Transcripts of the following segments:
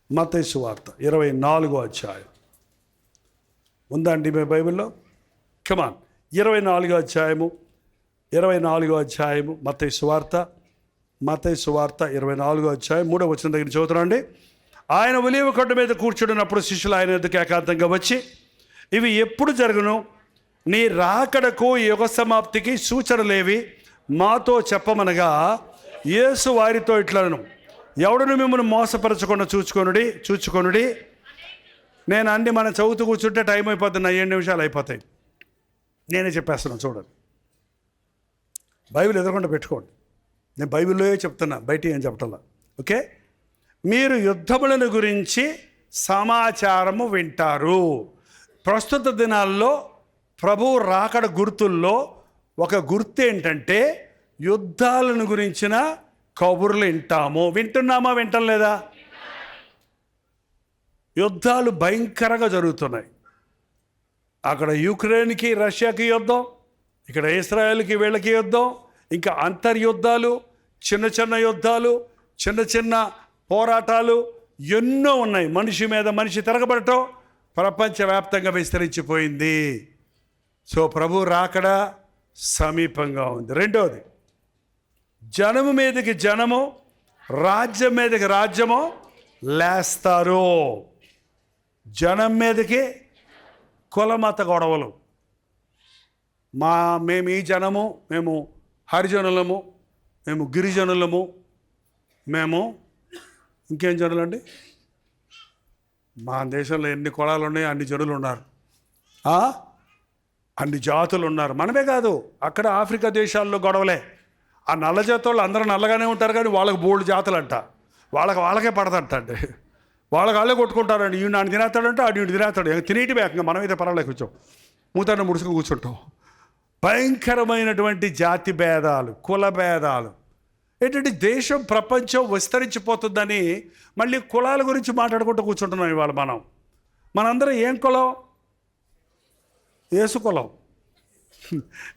మత్తయి సువార్త 24వ అధ్యాయం ఉందా అండి మీ బైబిల్లో? కమాన్, 24వ అధ్యాయము మత్తయి సువార్త 24వ అధ్యాయం 3వ వచనం దగ్గర చదువుతున్నాండి. ఆయన ఒలీవ కొండ మీద కూర్చున్నప్పుడు శిష్యులు ఆయన ఎదుకు ఏకాంతంగా వచ్చి, ఇవి ఎప్పుడు జరుగును? నీ రాకడకు యుగ సమాప్తికి సూచనలేవి మాతో చెప్పమనగా, యేసు వారితో ఇట్లను, ఎవడును మిమ్మల్ని మోసపరచకుండా చూచుకొనుడి. నేను అన్ని మనం చదువుతూ కూర్చుంటే టైం అయిపోతుంది, 7 నిమిషాలు అయిపోతాయి. నేనే చెప్పేస్తున్నాను, చూడండి. బైబిల్ ఎదురకుండా పెట్టుకోండి. నేను బైబిల్లో చెప్తున్నా, బయట ఏం చెప్పటంలా. ఓకే, మీరు యుద్ధములను గురించి సమాచారము వింటారు. ప్రస్తుత దినాల్లో ప్రభువు రాకడ గుర్తుల్లో ఒక గుర్తు ఏంటంటే, యుద్ధాలను గురించిన కబుర్లు వింటున్నామా వింటం లేదా? యుద్ధాలు భయంకరంగా జరుగుతున్నాయి. అక్కడ యుక్రెయిన్కి రష్యాకి యుద్ధం, ఇక్కడ ఇస్రాయేల్కి వీళ్ళకి యుద్ధం, ఇంకా అంతర్యుద్ధాలు, చిన్న చిన్న యుద్ధాలు, చిన్న చిన్న పోరాటాలు ఎన్నో ఉన్నాయి. మనిషి మీద మనిషి తిరగబడటం ప్రపంచవ్యాప్తంగా విస్తరించిపోయింది. సో ప్రభు రాకడ సమీపంగా ఉంది. రెండోది, జనము మీదకి జనము, రాజ్యం మీదకి రాజ్యము లేస్తారు. జనం మీదకి కులమత గొడవలు. మేము ఈ జనము, మేము హరిజనులము, మేము గిరిజనులము, మేము ఇంకేం జనులండి. మా దేశంలో ఎన్ని కులాలు ఉన్నాయో అన్ని జనులు ఉన్నారు, అన్ని జాతులు ఉన్నారు. మనమే కాదు, అక్కడ ఆఫ్రికా దేశాల్లో గొడవలే. ఆ నల్ల జాతులు అందరూ నల్లగానే ఉంటారు, కానీ వాళ్ళకి బోల్డ్ జాతులు అంట, వాళ్ళకే పడదంట అండి. వాళ్ళే కొట్టుకుంటారండి. ఈయన నాన్న తినేస్తాడంటే ఆడు తినేస్తాడు. తినేటి వేకంగా మనమైతే పర్వాలేదు, కూర్చోం మూతాన్ని ముడుచుకుని కూర్చుంటాం. భయంకరమైనటువంటి జాతి భేదాలు, కుల భేదాలు. ఏంటంటే దేశం ప్రపంచం విస్తరించిపోతుందని మళ్ళీ కులాల గురించి మాట్లాడుకుంటూ కూర్చుంటున్నాం ఇవాళ. మనందరం ఏం కులం? యేసు కులం.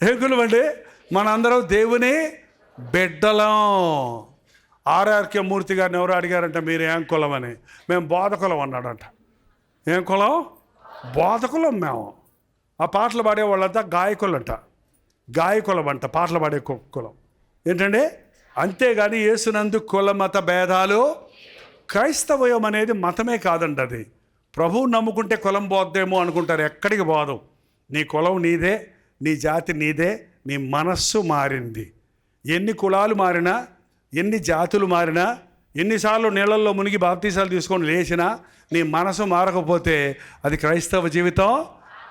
ఏం కులం అండి? మనందరం దేవుని బిడ్డలం. ఆర్ఆర్కే మూర్తి గారిని ఎవరు అడిగారంట, మీరు ఏం కులం అని. మేము బోధకులం అన్నాడంట. ఏం కులం? బోధకులం మేము. ఆ పాటలు పాడే వాళ్ళంతా గాయకులం అంట, పాటలు పాడే కులం. ఏంటండి? అంతేగాని యేసునందు కుల మత భేదాలు. క్రైస్తవయం అనేది మతమే కాదండి, అది ప్రభువు నమ్ముకుంటే కులం పోద్దేమో అనుకుంటారు. ఎక్కడికి పోదు. నీ కులం నీదే, నీ జాతి నీదే, నీ మనస్సు మారింది. ఎన్ని కులాలు మారినా, ఎన్ని జాతులు మారినా, ఎన్నిసార్లు నీళ్ళల్లో మునిగి బాప్తీసాలు తీసుకొని లేచినా, నీ మనసు మారకపోతే అది క్రైస్తవ జీవితం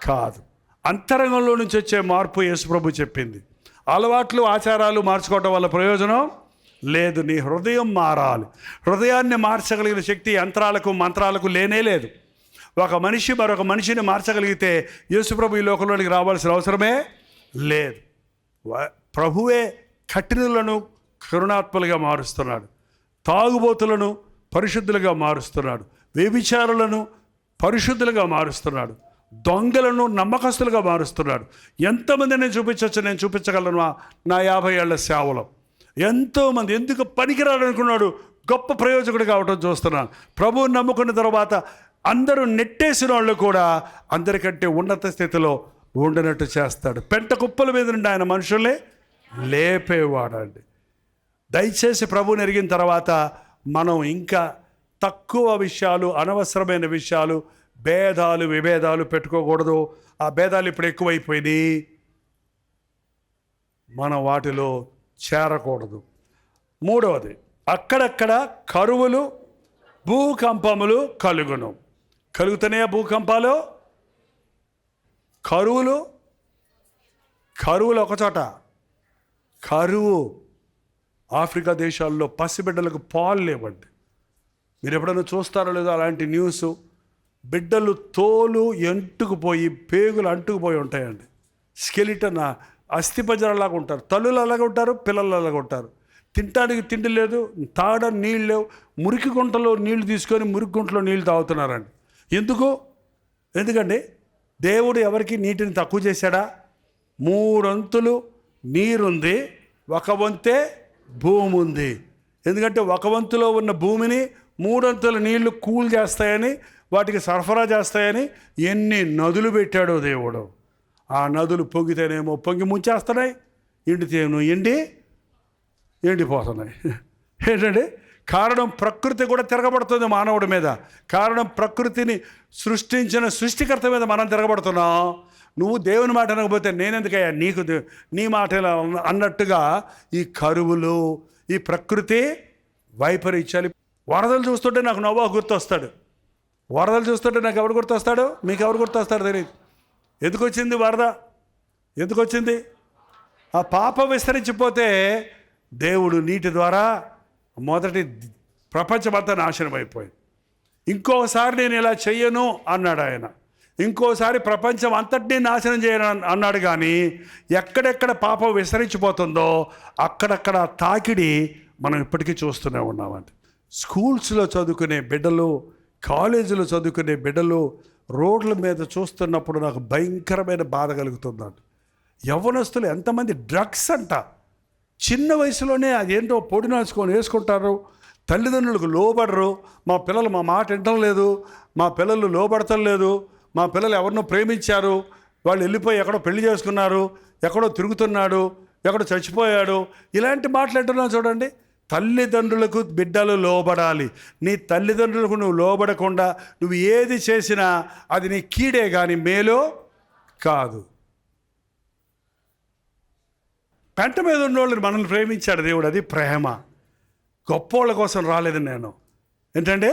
కాదు. అంతరంగంలో నుంచి వచ్చే మార్పు యేసుప్రభు చెప్పింది. అలవాట్లు, ఆచారాలు మార్చుకోవటం వల్ల ప్రయోజనం లేదు. నీ హృదయం మారాలి. హృదయాన్ని మార్చగలిగిన శక్తి యంత్రాలకు, మంత్రాలకు లేనే లేదు. ఒక మనిషి మరొక మనిషిని మార్చగలిగితే యేసుప్రభు ఈ లోకంలోనికి రావాల్సిన అవసరమే లేదు. ప్రభువే కఠినులను కరుణాత్మలుగా మారుస్తున్నాడు, తాగుబోతులను పరిశుద్ధులుగా మారుస్తున్నాడు, వ్యభిచారులను పరిశుద్ధులుగా మారుస్తున్నాడు, దొంగలను నమ్మకస్తులుగా మారుస్తున్నాడు. ఎంతమంది నేను చూపించవచ్చు? నేను చూపించగలను నా 50 ఏళ్ల సేవలో. ఎంతోమంది ఎందుకు పనికిరాడనుకున్నాడు గొప్ప ప్రయోజకుడు కావటం చూస్తున్నాను. ప్రభువుని నమ్ముకున్న తర్వాత అందరూ నెట్టేసిన వాళ్ళు కూడా అందరికంటే ఉన్నత స్థితిలో ఉండినట్టు చేస్తాడు. పెంట కుప్పల మీద నుండి ఆయన మనుషుల్ని లేపేవాడండి. దయచేసి ప్రభువుని ఎరిగిన తర్వాత మనం ఇంకా తక్కువ విషయాలు, అనవసరమైన విషయాలు, భేదాలు, విభేదాలు పెట్టుకోకూడదు. ఆ భేదాలు ఇప్పుడు ఎక్కువైపోయినాయి, మనం వాటిలో చేరకూడదు. మూడవది, అక్కడక్కడ కరువులు, భూకంపములు కలుగుతున్నాయా? భూకంపాలు, కరువులు ఒకచోట. కరువు ఆఫ్రికా దేశాల్లో పసిబిడ్డలకు పాలు లేవండి. మీరు ఎప్పుడైనా చూస్తారో లేదో అలాంటి న్యూస్. బిడ్డలు తోలు ఎంటుకుపోయి, పేగులు అంటుకుపోయి ఉంటాయండి. స్కెలిటన్, అస్థిపంజరంలాగా ఉంటారు. తల్లులు అలాగే ఉంటారు, పిల్లలు అలాగే ఉంటారు. తినడానికి తిండి లేదు, తాగడానికి నీళ్ళు లేవు. మురికి గుంటలో నీళ్లు తీసుకొని మురికి గుంటలో నీళ్ళు తాగుతున్నారండి. ఎందుకండి దేవుడు ఎవరికి నీటిని తక్కువ చేశాడా? 3 వంతులు నీరుంది, 1 వంతే భూమి ఉంది. ఎందుకంటే 1 వంతులో ఉన్న భూమిని మూడంతుల నీళ్లు కూల్ చేస్తాయని, వాటికి సరఫరా చేస్తాయని ఎన్ని నదులు పెట్టాడో దేవుడు. ఆ నదులు పొంగితేనేమో పొంగి ముంచేస్తున్నాయి, ఎండితేనో ఎండిపోతున్నాయి. ఏంటంటే కారణం ప్రకృతి కూడా తిరగబడుతుంది మానవుడి మీద. కారణం ప్రకృతిని సృష్టించిన సృష్టికర్త మీద మనం తిరగబడుతున్నాం. నువ్వు దేవుని మాట అనకపోతే నేనెందుకయ్యా నీకు నీ మాట అన్నట్టుగా ఈ కరువులు, ఈ ప్రకృతి వైపరీత్యాలు. వరదలు చూస్తుంటే నాకు నోవహు గుర్తొస్తాడు. వరదలు చూస్తుంటే నాకు ఎవరు గుర్తొస్తాడు? మీకు ఎవరు గుర్తొస్తాడు తెలియదు. ఎందుకు వచ్చింది వరద? ఎందుకు వచ్చింది? ఆ పాపం విస్తరించిపోతే దేవుడు నీటి ద్వారా మొదటి ప్రపంచమంతా నాశనం అయిపోయింది. ఇంకోసారి నేను ఇలా చెయ్యను అన్నాడు ఆయన. ఇంకోసారి ప్రపంచం అంతటినీ నాశనం చేయను అన్నాడు. కానీ ఎక్కడెక్కడ పాపం విస్తరించిపోతుందో అక్కడక్కడ తాకిడి మనం ఇప్పటికీ చూస్తూనే ఉన్నామండి. స్కూల్స్లో చదువుకునే బిడ్డలు, కాలేజీలో చదువుకునే బిడ్డలు రోడ్ల మీద చూస్తున్నప్పుడు నాకు భయంకరమైన బాధ కలుగుతుందండి. యవ్వనస్తులు ఎంతమంది డ్రగ్స్ అంట, చిన్న వయసులోనే అదేంటో పొడి నాచుకొని వేసుకుంటారు. తల్లిదండ్రులకు లోబడరు. మా పిల్లలు మా మాట వినటం లేదు, మా పిల్లలు లోబడటం లేదు, మా పిల్లలు ఎవరినో ప్రేమించారు, వాళ్ళు వెళ్ళిపోయి ఎక్కడో పెళ్లి చేసుకున్నారు, ఎక్కడో తిరుగుతున్నాడు, ఎక్కడో చచ్చిపోయాడు, ఇలాంటి మాటలు అంటున్నావు చూడండి. తల్లిదండ్రులకు బిడ్డలు లోబడాలి. నీ తల్లిదండ్రులకు నువ్వు లోబడకుండా నువ్వు ఏది చేసినా అది నీ కీడే కానీ మేలో కాదు. పెంట మీద ఉన్నోళ్ళని మనల్ని ప్రేమించాడు దేవుడు. అది ప్రేమ. గొప్పోళ్ళ కోసం రాలేదు నేను. ఏంటంటే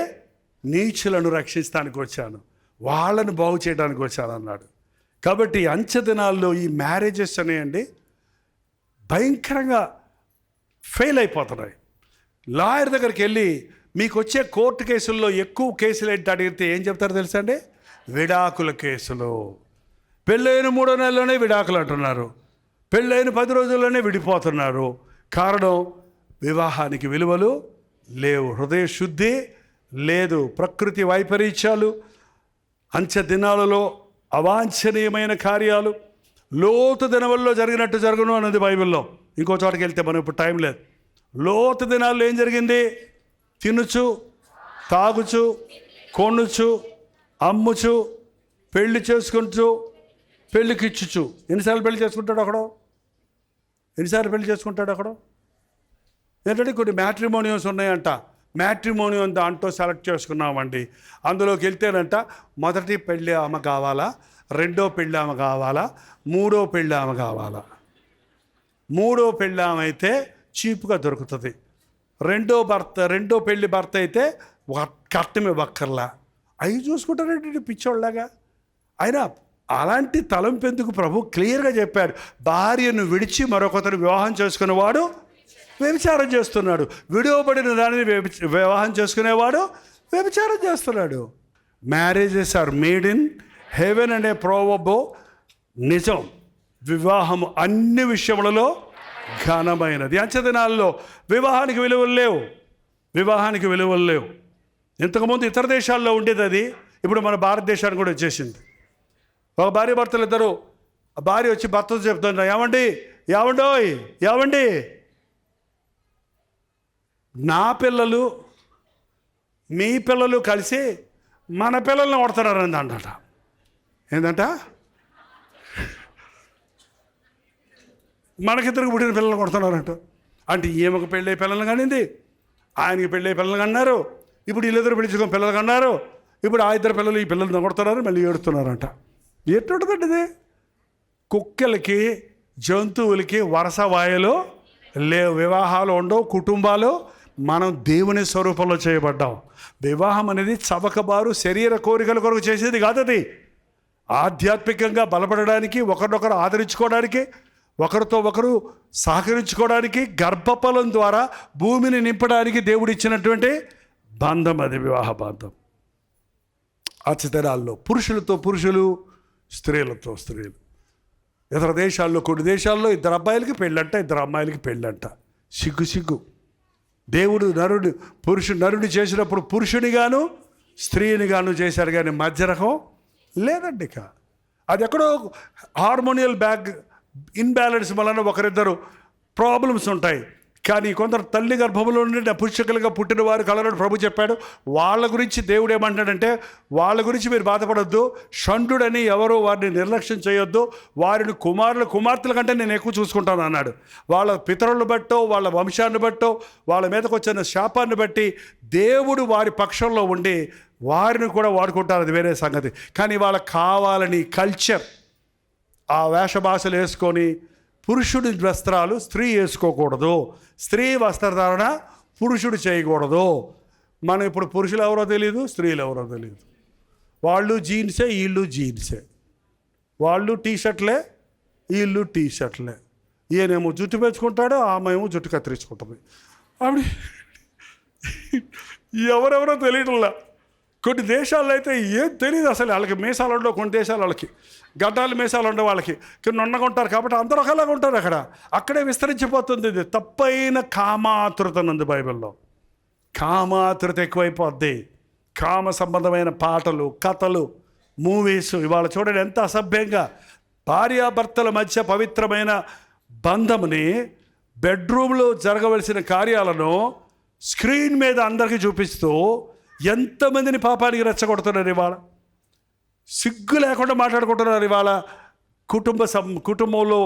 నీచులను రక్షించడానికి వచ్చాను, వాళ్ళను బాగు చేయడానికి వచ్చాను అన్నాడు. కాబట్టి అంచె దినాల్లో ఈ మ్యారేజెస్ అనేయండి భయంకరంగా ఫెయిల్ అయిపోతున్నాయి. లాయర్ దగ్గరికి వెళ్ళి మీకు వచ్చే కోర్టు కేసుల్లో ఎక్కువ కేసులు ఏంటి అడిగితే ఏం చెప్తారో తెలుసా అండి? విడాకుల కేసులు. పెళ్ళైన 3వ నెలలోనే విడాకులు అంటున్నారు, పెళ్ళైన 10 రోజుల్లోనే విడిపోతున్నారు. కారణం వివాహానికి విలువలు లేవు, హృదయ శుద్ధి లేదు, ప్రకృతి వైపరీత్యాలు, అంచె దినాలలో అవాంఛనీయమైన కార్యాలు, లోతు దినవల్లో జరిగినట్టు జరుగును అన్నది బైబిల్లో. ఇంకో చోటకి వెళ్తే మనం ఇప్పుడు టైం లేదు. లోతు దినాల్లో ఏం జరిగింది? తినుచు, తాగుచు, కొనుచు, అమ్ముచు, పెళ్లి చేసుకుంటూ, పెళ్ళికిచ్చుచు. ఎన్నిసార్లు పెళ్లి చేసుకుంటాడు అక్కడో? ఏంటంటే కొన్ని మ్యాట్రిమోనియమ్స్ ఉన్నాయంట. మ్యాట్రిమోనియం దాంట్లో సెలెక్ట్ చేసుకున్నామండి. అందులోకి వెళ్తేనంట మొదటి పెళ్ళి ఆమె కావాలా, రెండో పెళ్ళి ఆమె కావాలా, మూడో పెళ్ళి ఆమె కావాలా. మూడో పెళ్ళి ఆమె అయితే చీప్గా దొరుకుతుంది. రెండో పెళ్ళి భర్త అయితే కట్టమే ఇవ్వక్కర్లా. అవి చూసుకుంటారంటే పిచ్చోళ్ళలాగా. అయినా అలాంటి తలంపెందుకు? ప్రభు క్లియర్గా చెప్పాడు, భార్యను విడిచి మరొకతను వివాహం చేసుకునేవాడు వ్యభిచారం చేస్తున్నాడు, విడివబడిన దానిని వివాహం చేసుకునేవాడు వ్యభిచారం చేస్తున్నాడు. Marriages are made in heaven అనే ప్రోవబో నిజం. వివాహము అన్ని విషయములలో ఘనమైనది. అంచె దినాల్లో వివాహానికి విలువలు లేవు. ఇంతకుముందు ఇతర దేశాల్లో ఉండేది అది, ఇప్పుడు మన భారతదేశానికి కూడా వచ్చేసింది. ఒక భార్య భర్తలు ఇద్దరు, భార్య వచ్చి భర్తతో చెప్తున్నా, ఏమండి నా పిల్లలు మీ పిల్లలు కలిసి మన పిల్లల్ని కొడుతున్నారని అంటట. ఏంటంట? మనకిద్దరికి పుట్టిన పిల్లలు కొడుతున్నారంట. అంటే ఈమెకు పెళ్ళే పిల్లలు కానింది, ఆయనకి పెళ్ళే పిల్లలు కన్నారు, ఇప్పుడు వీళ్ళిద్దరు పిలుచుకొని పిల్లలు కన్నారు, ఇప్పుడు ఆ ఇద్దరు పిల్లలు ఈ పిల్లల్ని కొడుతున్నారు, మళ్ళీ ఏడుస్తున్నారంట. ఎట్టుంటుందండి ఇది? కుక్కలకి, జంతువులకి వరుస వాయులు లేవు, వివాహాలు ఉండవు, కుటుంబాలు. మనం దేవుని స్వరూపంలో చేయబడ్డాం. వివాహం అనేది చవకబారు శరీర కోరికల కొరకు చేసేది కాదు. అది ఆధ్యాత్మికంగా బలపడడానికి, ఒకరినొకరు ఆదరించుకోవడానికి, ఒకరితో ఒకరు సహకరించుకోవడానికి, గర్భఫలం ద్వారా భూమిని నింపడానికి దేవుడు ఇచ్చినటువంటి బంధం అది, వివాహ బంధం. అచ్చతరాల్లో పురుషులతో పురుషులు, స్త్రీలతో స్త్రీలు. ఇతర దేశాల్లో, కొన్ని దేశాల్లో 2 అబ్బాయిలకి పెళ్ళంట, 2 అమ్మాయిలకి పెళ్ళంట. సిగ్గు. దేవుడు నరుని చేసినప్పుడు పురుషునిగాను స్త్రీనిగాను చేశారు, కానీ మధ్య రకం లేదండి. ఇక అది ఎక్కడో హార్మోనియల్ ఇన్బ్యాలెన్స్ వలన ఒకరిద్దరు ప్రాబ్లమ్స్ ఉంటాయి. కానీ కొందరు తల్లి గర్భంలో నుండి అపుష్కలుగా పుట్టిన వారు కలరని ప్రభు చెప్పాడు. వాళ్ళ గురించి దేవుడు ఏమంటాడంటే, వాళ్ళ గురించి మీరు బాధపడొద్దు, షండుడని ఎవరు వారిని నిర్లక్ష్యం చేయొద్దు, వారిని కుమార్తెల కంటే నేను ఎక్కువ చూసుకుంటాను అన్నాడు. వాళ్ళ పితరులను బట్టో, వాళ్ళ వంశాన్ని బట్టో, వాళ్ళ మీదకి వచ్చిన శాపాన్ని బట్టి దేవుడు వారి పక్షంలో ఉండి వారిని కూడా వాడుకుంటారు, అది వేరే సంగతి. కానీ వాళ్ళకి కావాలని కల్చర్, ఆ వేషభాషలు వేసుకొని పురుషుడి వస్త్రాలు స్త్రీ వేసుకోకూడదు, స్త్రీ వస్త్రధారణ పురుషుడు చేయకూడదు. మనం ఇప్పుడు పురుషులు ఎవరో తెలియదు, స్త్రీలు ఎవరో తెలియదు. వాళ్ళు జీన్సే, వీళ్ళు జీన్సే. వాళ్ళు టీషర్ట్లే, వీళ్ళు టీషర్ట్లే. ఈయనేమో జుట్టు పెంచుకుంటాడు, ఆమె ఏమో జుట్టు కత్తిరించుకుంటుంది. అప్పుడు ఎవరెవరో తెలియట్లా. కొన్ని దేశాల్లో అయితే ఏం తెలియదు అసలు, వాళ్ళకి మీసాలు ఉండవు. కొన్ని దేశాలు వాళ్ళకి గడ్డాలు మీసాలు ఉండవు, వాళ్ళకి నున్నగా ఉంటారు. కాబట్టి అందరూ ఒకలాగా ఉంటారు. అక్కడే విస్తరించిపోతుంది. ఇది తప్పైన కామాతురత ఉంది బైబిల్లో. కామాతురత ఎక్కువైపోద్ది. కామ సంబంధమైన పాటలు, కథలు, మూవీస్. ఇవాళ చూడండి ఎంత అసభ్యంగా భార్యాభర్తల మధ్య పవిత్రమైన బంధముని, బెడ్రూమ్లో జరగవలసిన కార్యాలను స్క్రీన్ మీద అందరికీ చూపిస్తూ ఎంతమందిని పాపానికి రెచ్చగొడుతున్నారు. ఇవాళ సిగ్గు లేకుండా మాట్లాడుకుంటున్నారు. ఇవాళ కుటుంబంలో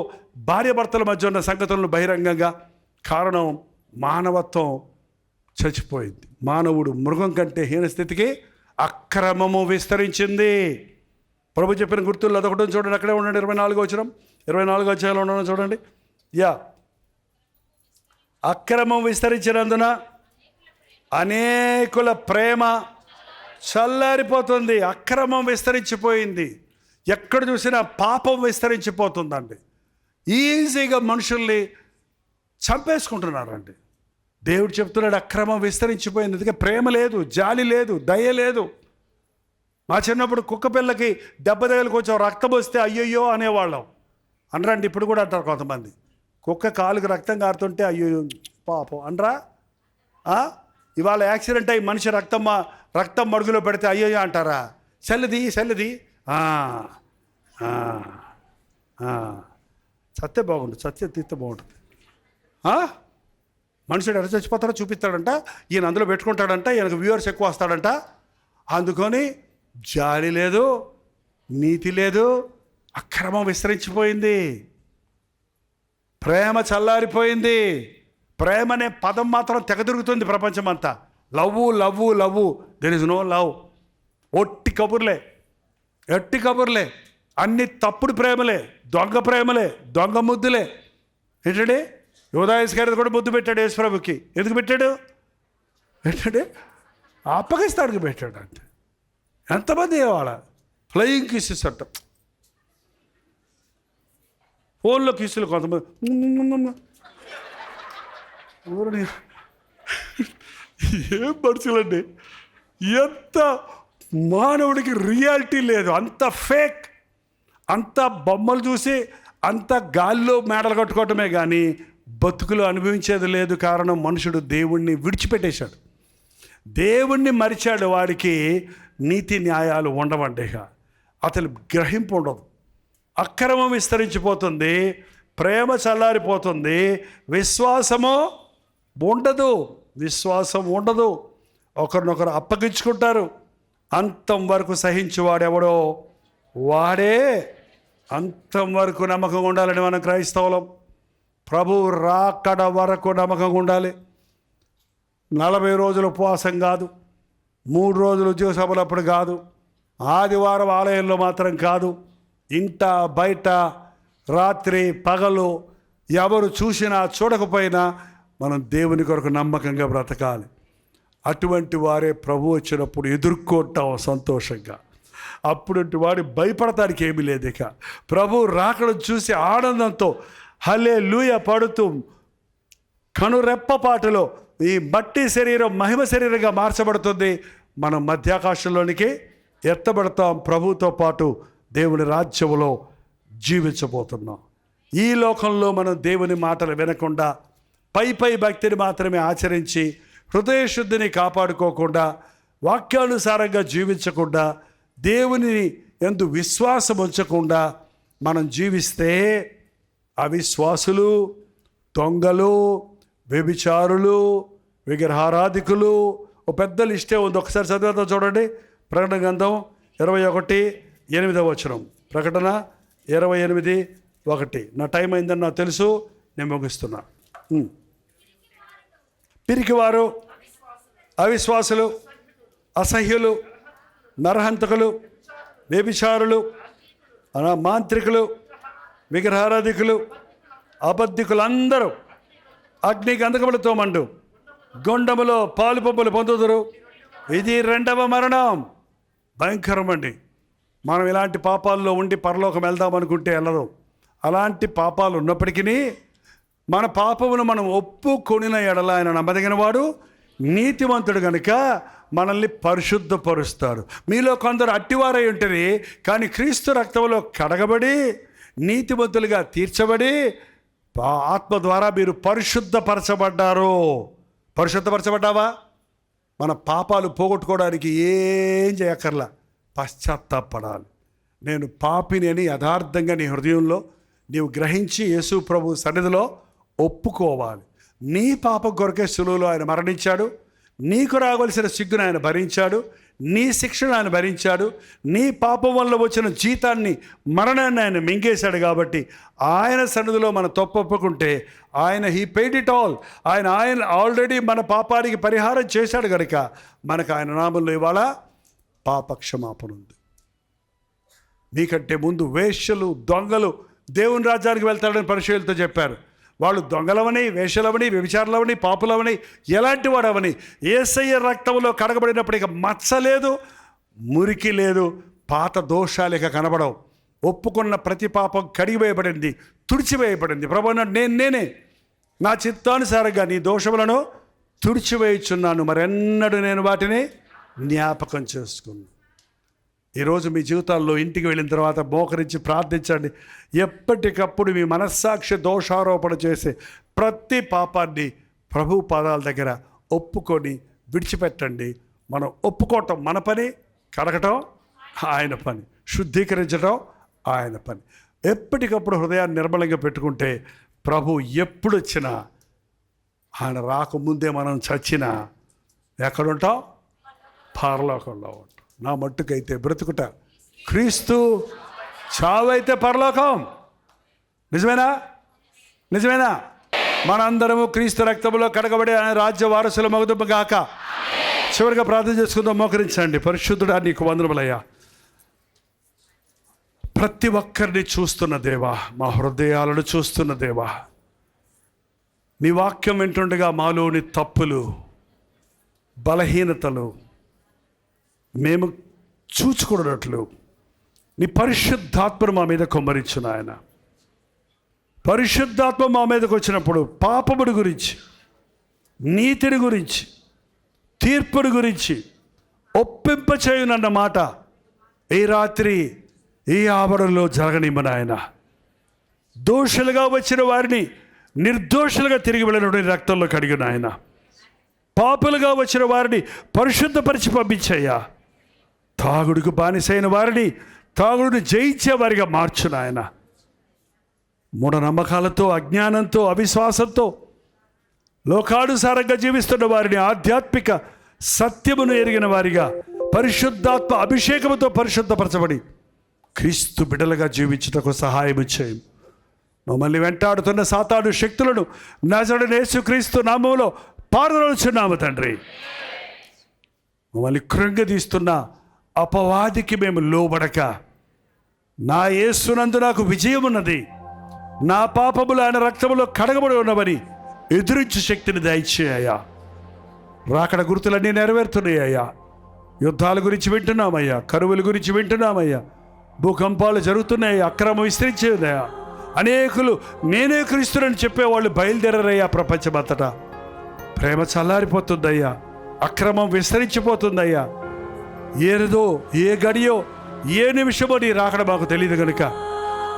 భార్యాభర్తల మధ్య ఉన్న సంగతులను బహిరంగంగా. కారణం మానవత్వం చచ్చిపోయింది. మానవుడు మృగం కంటే హీనస్థితికి అక్రమము విస్తరించింది. ప్రభు చెప్పిన గుర్తుల్లో అదొకటి చూడండి, అక్కడే ఉండండి. 24వ అధ్యాయంలో ఉండడం చూడండి. అక్రమం విస్తరించినందున అనేకుల ప్రేమ చల్లారిపోతుంది. అక్రమం విస్తరించిపోయింది. ఎక్కడ చూసినా పాపం విస్తరించిపోతుందండి. ఈజీగా మనుషుల్ని చంపేసుకుంటున్నారండి. దేవుడు చెప్తున్నాడు అక్రమం విస్తరించిపోయింది. అందుకే ప్రేమ లేదు, జాలి లేదు, దయ లేదు. మా చిన్నప్పుడు కుక్క పిల్లకి దెబ్బ తగిలికి కొంచెం రక్తం వస్తే అయ్యయ్యో అనేవాళ్ళం. అనరండి, ఇప్పుడు కూడా అంటారు కొంతమంది. కుక్క కాలుకి రక్తం కారుతుంటే అయ్యో పాపం అనరా? ఇవాళ యాక్సిడెంట్ అయ్యి మనిషి రక్తం మడుగులో పెడితే అయ్యో అంటారా? చల్లది చస్తే బాగుంటుంది, చస్తే తీస్తే బాగుంటుంది. మనుషుడు ఎక్కడ చచ్చిపోతాడో చూపిస్తాడంట, ఈయన అందులో పెట్టుకుంటాడంట, ఈయనకు వ్యూవర్స్ ఎక్కువ వస్తాడంట. అందుకొని జాలి లేదు, నీతి లేదు, అక్రమం విస్తరించిపోయింది, ప్రేమ చల్లారిపోయింది. ప్రేమ అనే పదం మాత్రం తెగదిరుగుతుంది ప్రపంచమంతా. Love love love, there is no love. ఒట్టి కబుర్లే, అన్ని తప్పుడు ప్రేమలే, దొంగ ప్రేమలే, దొంగ ముద్దులే. ఏంటండి, యోధాయస్ గారి కూడా ముద్దు పెట్టాడు యేసుప్రభుకి. ఎందుకు పెట్టాడు? అప్పగిస్తాడికి పెట్టాడు. అంటే ఎంతమంది వాళ్ళ ఫ్లయింగ్ కిస్సెస్ అంట, ఫోన్లో కిస్సులు. కొంతమంది ఏం మనుషులండి, ఎంత మానవుడికి రియాలిటీ లేదు, అంత ఫేక్, అంత బొమ్మలు చూసి అంత గాల్లో మేడలు కట్టుకోవటమే కానీ బతుకులు అనుభవించేది లేదు. కారణం మనుషుడు దేవుణ్ణి విడిచిపెట్టేశాడు, దేవుణ్ణి మరిచాడు. వాడికి నీతి న్యాయాలు ఉండవండి, అతను గ్రహింపు ఉండదు. అక్రమం విస్తరించిపోతుంది, ప్రేమ చల్లారిపోతుంది, విశ్వాసం ఉండదు. ఒకరినొకరు అప్పగించుకుంటారు. అంతం వరకు సహించేవాడెవడో వాడే అంతం వరకు నమ్మకంగా ఉండాలని మనం క్రైస్తవులం. ప్రభు రాకడ వరకు నమ్మకంగా ఉండాలి. 40 రోజులు ఉపవాసం కాదు, 3 రోజులు ఉద్యోగ సభలప్పుడు కాదు, ఆదివారం ఆలయంలో మాత్రం కాదు, ఇంట బయట రాత్రి పగలు ఎవరు చూసినా చూడకపోయినా మనం దేవుని కొరకు నమ్మకంగా బ్రతకాలి. అటువంటి వారే ప్రభు వచ్చినప్పుడు ఎదుర్కొంటాం సంతోషంగా. అప్పుడు వాడు భయపడటానికి ఏమీ లేదు. ఇక ప్రభు రాకడం చూసి ఆనందంతో హల్లెలూయా పడుతూ కనురెప్పపాటులో ఈ మట్టి శరీరం మహిమ శరీరంగా మార్చబడుతుంది. మనం మధ్యాకాశంలోనికి ఎత్తబడతాం, ప్రభుతో పాటు దేవుని రాజ్యంలో జీవించబోతున్నాం. ఈ లోకంలో మనం దేవుని మాటలు వినకుండా పై భక్తిని మాత్రమే ఆచరించి హృదయ శుద్ధిని కాపాడుకోకుండా వాక్యానుసారంగా జీవించకుండా దేవుని యందు విశ్వాసం ఉంచకుండా మనం జీవిస్తే అవిశ్వాసులు, దొంగలు, వ్యభిచారులు, విగ్రహారాధికులు, ఒక పెద్ద లిస్టే ఉంది. ఒకసారి చదివేద్దాం చూడండి. ప్రకటన గ్రంథం 21:8. ప్రకటన 28:1. నా టైం అయిందని నాకు తెలుసు, నేను ముగిస్తున్నా. పిరికివారు, అవిశ్వాసులు, అసహ్యులు, నరహంతకులు, వ్యభిచారులు, మాంత్రికులు, విగ్రహారాధికులు, అబద్ధికులందరూ అగ్ని గంధకములతో మండు గుండములో పాలు పంపులు పొందుదురు. ఇది 2వ మరణం. భయంకరం అండి. మనం ఇలాంటి పాపాల్లో ఉండి పరలోకం వెళ్దామనుకుంటే వెళ్ళదు. అలాంటి పాపాలు ఉన్నప్పటికీ మన పాపమును మనం ఒప్పుకొనిన ఎడల ఆయన నమ్మదగిన వాడు, నీతివంతుడు కనుక మనల్ని పరిశుద్ధపరుస్తాడు. మీలో కొందరు అట్టివారై ఉంటుంది, కానీ క్రీస్తు రక్తంలో కడగబడి నీతివంతులుగా తీర్చబడి ఆత్మ ద్వారా మీరు పరిశుద్ధపరచబడ్డారు. పరిశుద్ధపరచబడ్డావా? మన పాపాలు పోగొట్టుకోవడానికి ఏం చేయక్కర్లా, పశ్చాత్తాపడాలి. నేను పాపిని అని యథార్థంగా నీ హృదయంలో నీవు గ్రహించి యేసు ప్రభు సన్నిధిలో ఒప్పుకోవాలి. నీ పాపం కొరకే సులువులో ఆయన మరణించాడు. నీకు రావలసిన సిగ్గును ఆయన భరించాడు. నీ శిక్షను ఆయన భరించాడు. నీ పాపం వల్ల వచ్చిన జీతాన్ని, మరణాన్ని ఆయన మింగేశాడు. కాబట్టి ఆయన సన్నిధిలో మన తప్పొప్పుకుంటే ఆయన హీ పెయిడ్ ఇట్ ఆల్. ఆయన ఆల్రెడీ మన పాపానికి పరిహారం చేశాడు కనుక మనకు ఆయన నామంలో ఇవాళ పాప క్షమాపణ ఉంది. నీకంటే ముందు వేశ్యలు, దొంగలు దేవుని రాజ్యానికి వెళ్తాడని పరిశీలనతో చెప్పారు. వాళ్ళు దొంగలవని, వేషలవని, వ్యభిచారులవని, పాపులవని, ఎలాంటి వాడవని యేసయ్య రక్తంలో కడగబడినప్పుడు ఇక మచ్చ లేదు, మురికి లేదు, పాత దోషాలు ఇక కనబడవు. ఒప్పుకున్న ప్రతి పాపం కడిగివేయబడింది, తుడిచివేయబడింది. ప్రభు అన్నాడు, నేనే నా చిత్తానుసారంగా నీ దోషములను తుడిచివేయుచున్నాను, మరెన్నడూ నేను వాటిని జ్ఞాపకం చేసుకున్నాను. ఈరోజు మీ జీవితాల్లో ఇంటికి వెళ్ళిన తర్వాత మోకరించి ప్రార్థించండి. ఎప్పటికప్పుడు మీ మనస్సాక్షి దోషారోపణ చేసే ప్రతి పాపాన్ని ప్రభు పాదాల దగ్గర ఒప్పుకొని విడిచిపెట్టండి. మనం ఒప్పుకోవటం మన పని, కడగటం ఆయన పని, శుద్ధీకరించడం ఆయన పని. ఎప్పటికప్పుడు హృదయాన్ని నిర్మలంగా పెట్టుకుంటే ప్రభు ఎప్పుడు వచ్చినా, ఆయన రాకముందే మనం చచ్చినా ఎక్కడుంటాం? పరలోకంలో ఉంటాం. నా మట్టుకైతే బ్రతుకుట క్రీస్తు, చావైతే పరలోకం. నిజమేనా? మనందరము క్రీస్తు రక్తములో కడగబడి ఆయన రాజ్య వారసుల మగుదుము గాక. చివరిగా ప్రార్థన చేసుకుందాం. మోకరించండి. పరిశుద్ధుడా, నీకు వందనములయ్యా. ప్రతి ఒక్కరిని చూస్తున్న దేవా, మా హృదయాలను చూస్తున్న దేవా, నీ వాక్యం వింటుండగా మాలోని తప్పులు, బలహీనతలు మేము చూచుకున్నట్లు నీ పరిశుద్ధాత్మను మా మీద కుమ్మరించు నాయన. పరిశుద్ధాత్మ మా మీదకి వచ్చినప్పుడు పాపముడి గురించి, నీతిని గురించి, తీర్పుని గురించి ఒప్పింపచేయునన్న మాట ఈ రాత్రి ఈ ఆవరణలో జరగనిమ్మ నాయన. దోషులుగా వచ్చిన వారిని నిర్దోషులుగా తిరిగి వెళ్ళిన రక్తంలో కడిగిన ఆయన. పాపులుగా వచ్చిన వారిని పరిశుద్ధపరిచి పంపించయ్యా. తాగుడుకు బానిసైన వారిని తాగుడుని జయించే వారిగా మార్చు నాయన. మూఢనమ్మకాలతో, అజ్ఞానంతో, అవిశ్వాసంతో లోకానుసారంగా జీవిస్తున్న వారిని ఆధ్యాత్మిక సత్యమును ఎరిగిన వారిగా పరిశుద్ధాత్మ అభిషేకముతో పరిశుద్ధపరచబడి క్రీస్తు బిడ్డలుగా జీవించుటకు సహాయం చేయం. మమ్మల్ని వెంటాడుతున్న సాతాను శక్తులను నజరేయుడైన యేసుక్రీస్తు నామములో పారదోలుచున్నాము తండ్రి. మమ్మల్ని కృంగదీస్తున్న అపవాదికి మేము లోబడక, నా యేసునందు నాకు విజయం ఉన్నది, నా పాపములు ఆయన రక్తములో కడగబడి ఉన్నవని ఎదురించు శక్తిని దయచేయ్యా. రాకడ గుర్తులన్నీ నెరవేరుతున్నాయ్యా. యుద్ధాల గురించి వింటున్నామయ్యా, కరువుల గురించి వింటున్నామయ్యా, భూకంపాలు జరుగుతున్నాయి, అక్రమం విస్తరించేదయ్యా. అనేకులు నేనే క్రీస్తునని చెప్పేవాళ్ళు బయలుదేరరయ్యా. ప్రపంచమంతటా ప్రేమ చల్లారిపోతుందయ్యా, అక్రమం విస్తరించిపోతుందయ్యా. ఏదో ఏ గడియో ఏ నిమిషమో నీ రాకడ మాకు తెలియదు కనుక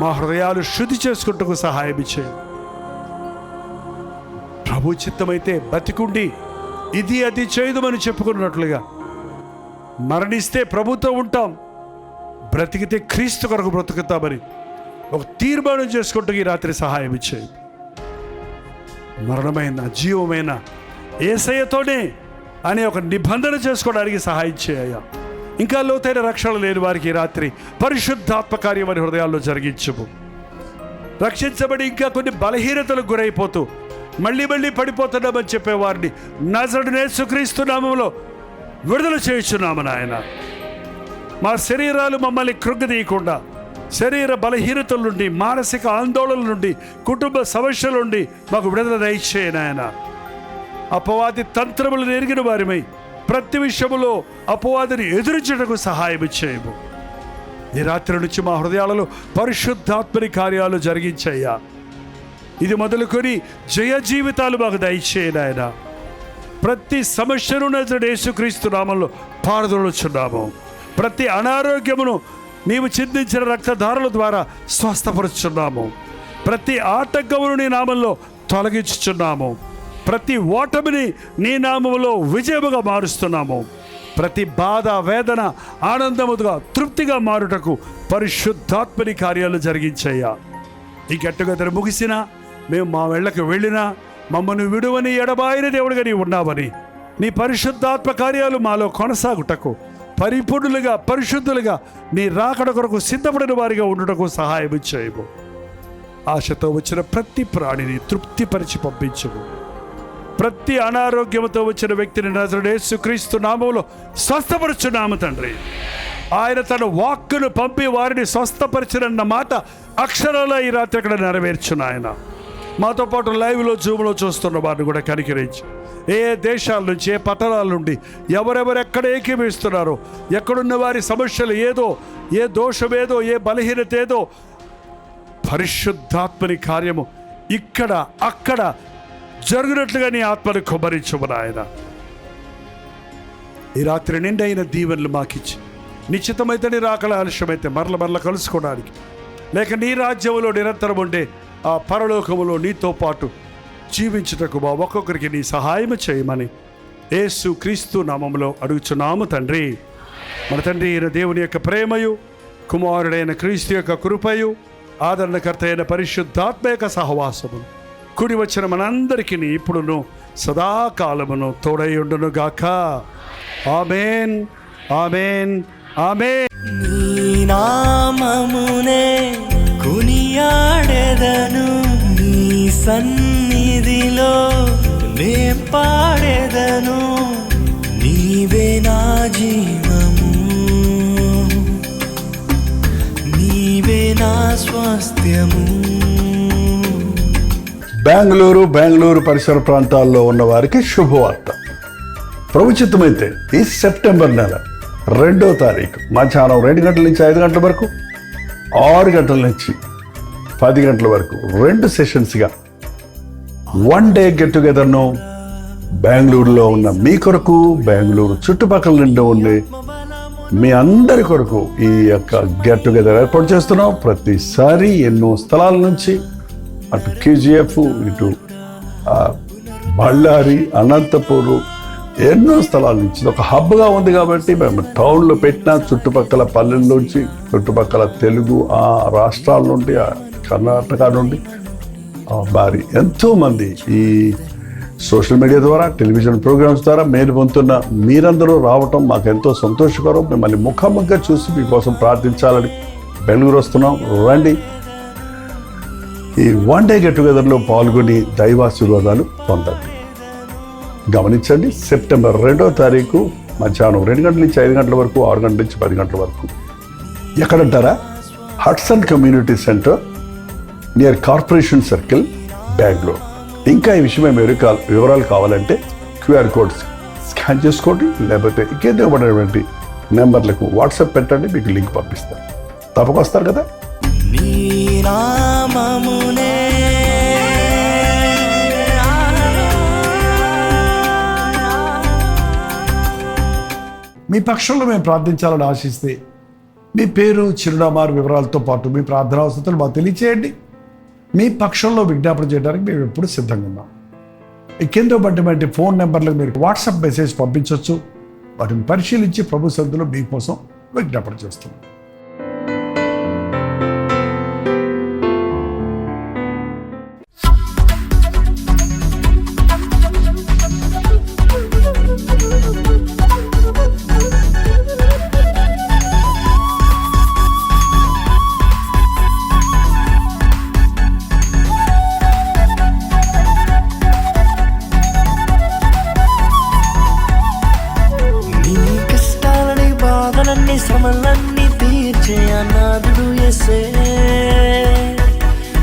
మా హృదయాలు శుద్ధి చేసుకుంటూ సహాయం ఇచ్చేయి. ప్రభు చిత్తమైతే బతికుండి ఇది అది చేయదుమని చెప్పుకున్నట్లుగా మరణిస్తే ప్రభుతో ఉంటాం, బ్రతికితే క్రీస్తు కొరకు బ్రతుకుతామని ఒక తీర్మానం చేసుకుంటూ ఈ రాత్రి సహాయం ఇచ్చేయి. మరణమైన జీవమైన యేసయ్యతోనే అనే ఒక నిబంధన చేసుకోవడానికి సహాయం చేయ. ఇంకా లోతైన రక్షణ లేని వారికి రాత్రి పరిశుద్ధాత్మ కార్యం వారి హృదయాల్లో జరిగించము. రక్షించబడి ఇంకా కొన్ని బలహీనతలకు గురైపోతూ మళ్ళీ పడిపోతున్నామని చెప్పేవారిని నజరేయుడైన యేసుక్రీస్తు నామములో విడుదల చేయుచున్నాము నాయన. మా శరీరాలు మమ్మల్ని కృంగదీయకుండా, శరీర బలహీనతల నుండి, మానసిక ఆందోళనల నుండి, కుటుంబ సమస్యల నుండి మాకు విడుదల దయచేయ నాయన. అపవాది తంత్రములు ఎరిగిన వారిమై ప్రతి విషయములో అపవాదిని ఎదురించడానికి సహాయం చేయము. ఈ రాత్రి నుంచి మా హృదయాలలో పరిశుద్ధాత్మని కార్యాలు జరిగించయ్యా. ఇది మొదలుకొని జయ జీవితాలు మాకు దయచేయ నాయన. ప్రతి సమస్యను నజరేయుడైన యేసుక్రీస్తు నామములో పారదోలుచున్నాము. ప్రతి అనారోగ్యమును నీవు చిందించిన రక్తధారల ద్వారా స్వస్థపరుచున్నాము. ప్రతి ఆటంకమును నీ నామంలో తొలగించుచున్నాము. ప్రతి ఓటమిని నీ నామములో విజయముగా మారుస్తున్నాము. ప్రతి బాధ, వేదన ఆనందముగా, తృప్తిగా మారుటకు పరిశుద్ధాత్మని కార్యాలు జరిగించయ్యా. ఈ గట్టుగదరు ముగిసినా, మేము మా వెళ్ళకు వెళ్ళినా మమ్మల్ని విడువని ఎడబాయిన దేవుడిగా నీ ఉన్నావని, నీ పరిశుద్ధాత్మ కార్యాలు మాలో కొనసాగుటకు, పరిపూర్ణులుగా పరిశుద్ధులుగా నీ రాకడ కొరకు సిద్ధపడిన వారిగా ఉండుటకు సహాయం చేయము. ఆశతో వచ్చిన ప్రతి ప్రాణిని తృప్తిపరిచి పంపించము. ప్రతి అనారోగ్యంతో వచ్చిన వ్యక్తిని నజరేయుడైన యేసుక్రీస్తు నామములో స్వస్థపరచున్నాము తండ్రి. ఆయన తన వాక్కును పంపి వారిని స్వస్థపరిచినన్న మాట అక్షరాల ఈ రాత్రి అక్కడ నెరవేర్చును. ఆయన మాతో పాటు లైవ్లో జూమ్లో చూస్తున్న వారిని కూడా కనికరించి, ఏ దేశాల నుంచి, ఏ పట్టణాల నుండి ఎవరెవరు ఎక్కడ ఏకీభవిస్తున్నారో, ఎక్కడున్న వారి సమస్యలు ఏదో, ఏ దోషం ఏదో, ఏ బలహీనత ఏదో, పరిశుద్ధాత్మని కార్యము ఇక్కడ అక్కడ జరుగునట్లుగా నీ ఆత్మను కుమ్మరించుము నాయన. ఈ రాత్రి నిండైన దీవెనలు మాకిచ్చి, నిశ్చితమైతే నీ రాకల ఆలస్యమైతే మరల కలుసుకోవడానికి, లేక నీ రాజ్యంలో నిరంతరం ఉండే ఆ పరలోకములో నీతో పాటు జీవించుటకు మా ఒక్కొక్కరికి నీ సహాయం చేయమని యేసు క్రీస్తు నామములో అడుగుచున్నాము తండ్రి. మన తండ్రి అయిన దేవుని యొక్క ప్రేమయు, కుమారుడైన క్రీస్తు యొక్క కృపయు, ఆదరణకర్త అయిన పరిశుద్ధాత్మ యొక్క సహవాసము కూడి వచ్చిన మనందరికీ ఇప్పుడును సదాకాలమును తోడై ఉండును గాక. ఆమేన్, ఆమేన్, ఆమేన్. నీ నామమునే కొనియాడెదను, నీ సన్నిధిలో నే పాడెదను. నీవే నా జీవము, నీవే నా స్వాస్థ్యము. బెంగళూరు పరిసర ప్రాంతాల్లో ఉన్న వారికి శుభవార్త. ప్రభుచితమైతే ఈ సెప్టెంబర్ నెల 2వ తారీఖు మధ్యాహ్నం 2 గంటల నుంచి 5 గంటల వరకు, 6 గంటల నుంచి 10 గంటల వరకు 2 సెషన్స్గా 1 డే గెట్ టుగెదర్ను బెంగళూరులో ఉన్న మీ కొరకు, బెంగళూరు చుట్టుపక్కల నుండి ఉండే మీ అందరి కొరకు ఈ యొక్క గెట్ టుగెదర్ ఏర్పాటు చేస్తున్నాం. ప్రతిసారి ఎన్నో స్థలాల నుంచి, అటు కేజీఎఫ్, ఇటు బళ్ళారి, అనంతపూరు, ఎన్నో స్థలాల నుంచి ఒక హబ్గా ఉంది. కాబట్టి మేము టౌన్లో పెట్టిన చుట్టుపక్కల పల్లెల్లోంచి, చుట్టుపక్కల తెలుగు ఆ రాష్ట్రాల నుండి, కర్ణాటక నుండి భారీ ఎంతోమంది ఈ సోషల్ మీడియా ద్వారా, టెలివిజన్ ప్రోగ్రామ్స్ ద్వారా మేలు పొందుతున్న మీరందరూ రావటం మాకు ఎంతో సంతోషకరం. మిమ్మల్ని ముఖాముఖిగా చూసి మీకోసం ప్రార్థించాలని బెంగళూరు వస్తున్నాం. రండి, ఈ 1 డే గెట్ టుగెదర్లో పాల్గొని దైవాశీర్వాదాలు పొందండి. గమనించండి, సెప్టెంబర్ 2వ తారీఖు మధ్యాహ్నం 2 గంటల నుంచి 5 గంటల వరకు, 6 గంటల నుంచి 10 గంటల వరకు. ఎక్కడంటారా? Hudson community centre near corporation circle, Bengaluru. ఇంకా ఈ విషయమై వివరాలు కావాలంటే క్యూఆర్ కోడ్ స్కాన్ చేసుకోండి, లేకపోతే ఇంకేదో ఇవ్వబడినటువంటి నెంబర్లకు వాట్సాప్ పెట్టండి, మీకు లింక్ పంపిస్తాను. తప్పక వస్తారు కదా. నీ నామమునే మీ పక్షంలో మేము ప్రార్థించాలని ఆశిస్తే మీ పేరు, చిరునామా వివరాలతో పాటు మీ ప్రార్థన అవసరాలు మాకు తెలియచేయండి. మీ పక్షంలో విజ్ఞాపన చేయడానికి మేము ఎప్పుడు సిద్ధంగా ఉన్నాం. ఈ కింద పడినటువంటి ఫోన్ నెంబర్లకు మీరు వాట్సాప్ మెసేజ్ పంపించవచ్చు. వాటిని పరిశీలించి ప్రభు సన్నిధిలో మీకోసం విజ్ఞాపన చేస్తున్నాం. శ్రమలన్నీ తీర్చే అనాథుడు యేసే.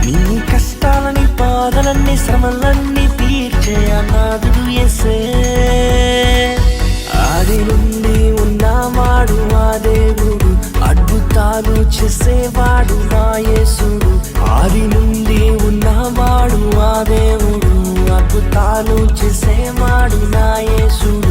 నీ కష్టాలని బాధలన్నీ శ్రమలన్నీ తీర్చే అనాథుడు యేసే. ఆది నుండి ఉన్నవాడు ఆ దేవుడు, అద్భుతాలు చేసేవాడు నా యేసుడు. ఆది నుండి ఉన్నవాడు ఆ దేవుడు, అద్భుతాలు చేసేవాడు నా యేసుడు.